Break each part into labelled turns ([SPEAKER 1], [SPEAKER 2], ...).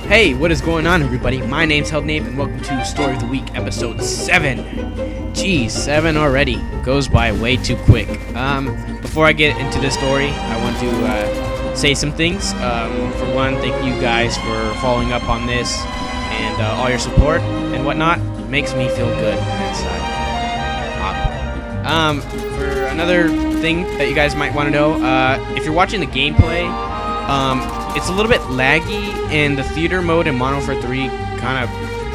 [SPEAKER 1] Hey, what is going on, everybody? My name's Held Nate, and welcome to Story of the Week, episode 7. Geez, 7 already. Goes by way too quick. Before I get into the story, I want to say some things. For one, thank you guys for following up on this and all your support and whatnot. It makes me feel good inside. For another thing that you guys might want to know, if you're watching the gameplay, it's a little bit laggy, and the theater mode in Modern Warfare 3 kind of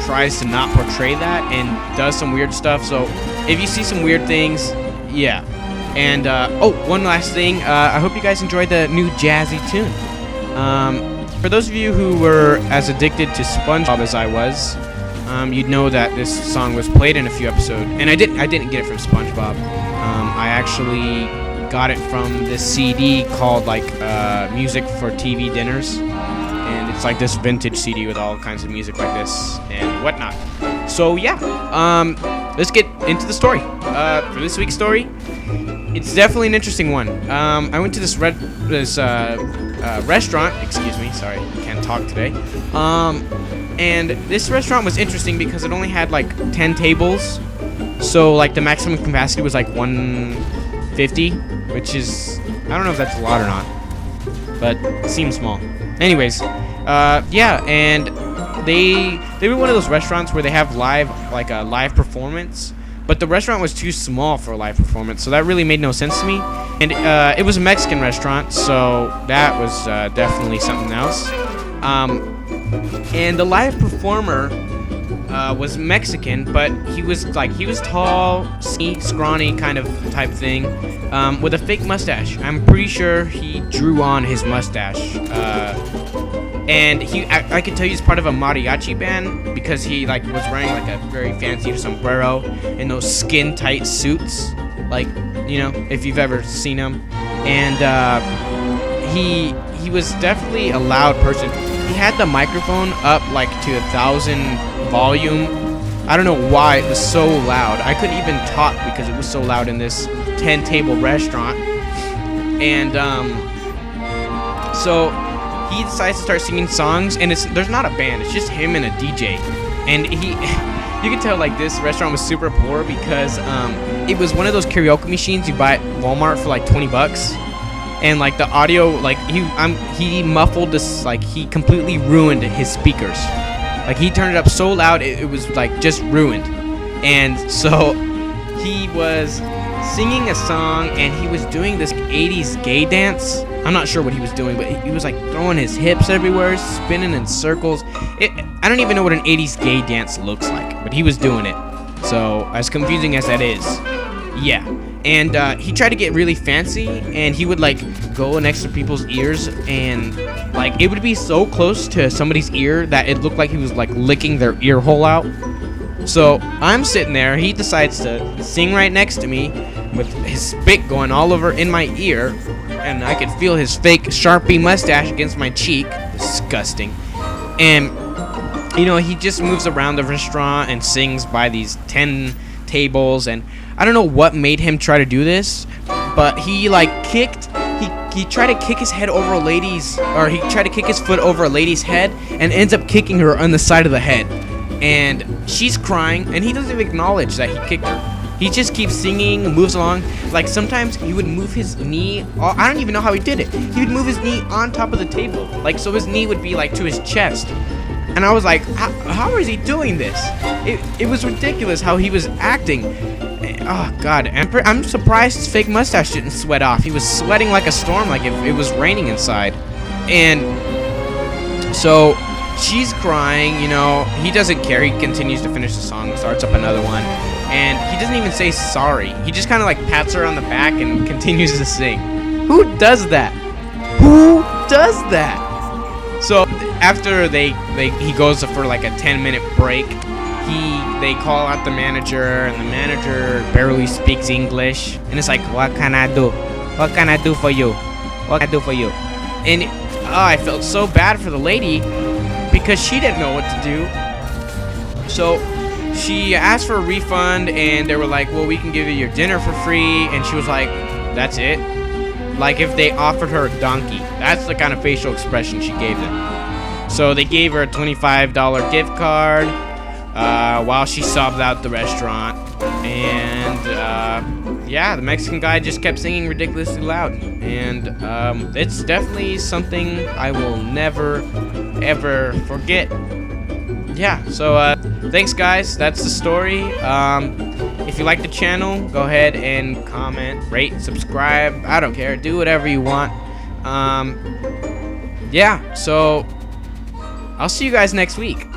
[SPEAKER 1] tries to not portray that and does some weird stuff. So if you see some weird things, yeah. And one last thing, I hope you guys enjoyed the new jazzy tune. For those of you who were as addicted to SpongeBob as I was, you'd know that this song was played in a few episodes, and I didn't get it from SpongeBob. I actually got it from this CD called Music for TV Dinners, and it's like this vintage CD with all kinds of music like this and whatnot. So yeah, let's get into the story. For this week's story, it's definitely an interesting one. I went to this restaurant. Excuse me, sorry, can't talk today. And this restaurant was interesting because it only had like 10 tables, so like the maximum capacity was like 150, which is, I don't know if that's a lot or not, but it seems small. Anyways, yeah, and they were one of those restaurants where they have a live performance, but the restaurant was too small for a live performance, so that really made no sense to me. And it was a Mexican restaurant, so that was definitely something else. And the live performer was Mexican, but he was tall, skinny, scrawny kind of type thing, with a fake mustache. I'm pretty sure he drew on his mustache. And I could tell he's part of a mariachi band because he was wearing like a very fancy sombrero and those skin tight suits, if you've ever seen him. And he was definitely a loud person. He had the microphone up to 1,000 volume. I don't know why it was so loud. I couldn't even talk because it was so loud in this 10-table restaurant. And so he decides to start singing songs, and there's not a band. It's just him and a DJ. And you can tell this restaurant was super poor because it was one of those karaoke machines you buy at Walmart for like $20. And the audio, he muffled this, he completely ruined his speakers. He turned it up so loud, it was just ruined. And so he was singing a song, and he was doing this 80s gay dance. I'm not sure what he was doing, but he was throwing his hips everywhere, spinning in circles. I don't even know what an 80s gay dance looks like, but he was doing it. So as confusing as that is, yeah. And he tried to get really fancy, and he would go next to people's ears, and it would be so close to somebody's ear that it looked like he was licking their ear hole out. So I'm sitting there, he decides to sing right next to me with his spit going all over in my ear, and I could feel his fake Sharpie mustache against my cheek. Disgusting. And he just moves around the restaurant and sings by these 10 tables, and I don't know what made him try to do this, but he tried to kick his head over he tried to kick his foot over a lady's head and ends up kicking her on the side of the head. And she's crying, and he doesn't even acknowledge that he kicked her. He just keeps singing, moves along. Sometimes he would move his knee, I don't even know how he did it. He would move his knee on top of the table, so his knee would be to his chest. And I was like, how is he doing this? It was ridiculous how he was acting. Oh, God. I'm surprised his fake mustache didn't sweat off. He was sweating like a storm, like if it was raining inside. And so she's crying, He doesn't care. He continues to finish the song, starts up another one. And he doesn't even say sorry. He just kind of pats her on the back and continues to sing. Who does that? Who does that? So after he goes for a 10-minute break, they call out the manager, and the manager barely speaks English, and it's what can I do? What can I do for you? What can I do for you? And I felt so bad for the lady because she didn't know what to do. So she asked for a refund, and they were well, we can give you your dinner for free, and she was that's it? If they offered her a donkey. That's the kind of facial expression she gave them. So they gave her a $25 gift card while she subbed out the restaurant. And yeah, the Mexican guy just kept singing ridiculously loud. And it's definitely something I will never, ever forget. Yeah, so thanks guys, that's the story. If you like the channel, go ahead and comment, rate, subscribe, I don't care, do whatever you want. Yeah, so I'll see you guys next week.